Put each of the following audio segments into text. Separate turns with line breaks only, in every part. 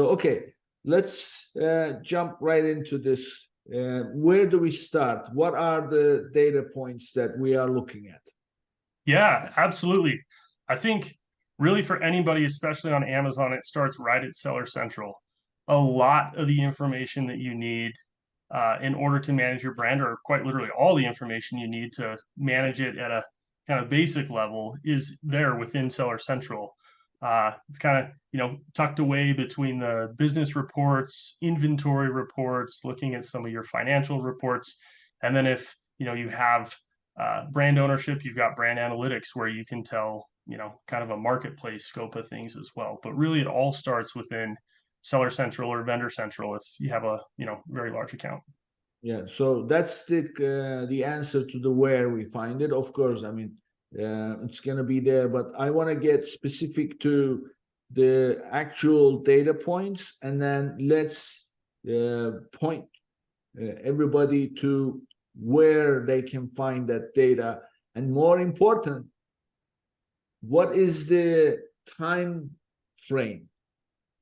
Okay, let's jump right into this. Where do we start? What are the data points that we are looking at?
Yeah, absolutely. I think really for anybody, especially on Amazon, it starts right at Seller Central. A lot of the information that you need in order to manage your brand, or quite literally all the information you need to manage it at a kind of basic level, is there within Seller Central. It's kind of tucked away between the business reports, inventory reports, looking at some of your financial reports, and then if you have brand ownership, you've got brand analytics where you can tell kind of a marketplace scope of things as well. But really, it all starts within Seller Central or Vendor Central if you have a very large account.
Yeah, so that's the answer to the where we find it. Of course, I mean, it's going to be there, but I want to get specific to the actual data points, and then let's point everybody to where they can find that data. And more important, what is the time frame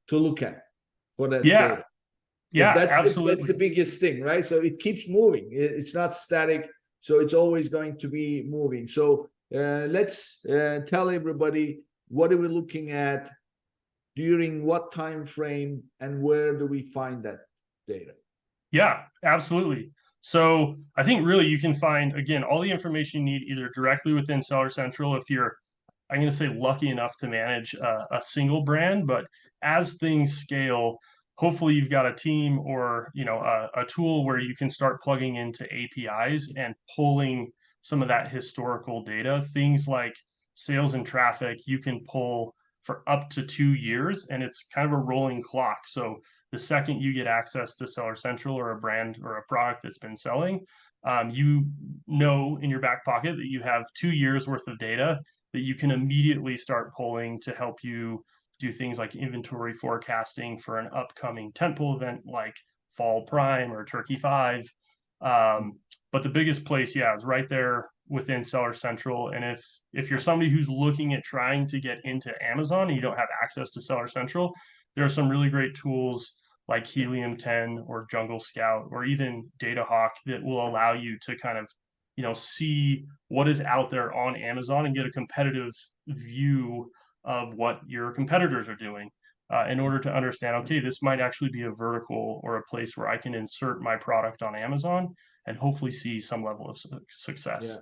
to look at for that
Yeah,
data? Because
yeah,
that's the
absolutely.
biggest thing, right? So it keeps moving. It's not static, so it's always going to be moving. So let's tell everybody, what are we looking at, during what time frame, and where do we find that data?
Yeah, absolutely. So I think really you can find, again, all the information you need either directly within Seller Central if you're, I'm going to say, lucky enough to manage a single brand. But as things scale, hopefully you've got a team or a tool where you can start plugging into APIs and pulling some of that historical data. Things like sales and traffic, you can pull for up to 2 years, and it's kind of a rolling clock. So the second you get access to Seller Central or a brand or a product that's been selling, you know in your back pocket that you have 2 years worth of data that you can immediately start pulling to help you do things like inventory forecasting for an upcoming tentpole event like Fall Prime or Turkey 5. But the biggest place, yeah, is right there within Seller Central. And if you're somebody who's looking at trying to get into Amazon and you don't have access to Seller Central, there are some really great tools like Helium 10 or Jungle Scout or even Datahawk that will allow you to kind of see what is out there on Amazon and get a competitive view of what your competitors are doing in order to understand, okay, this might actually be a vertical or a place where I can insert my product on Amazon and hopefully see some level of success.
Yeah.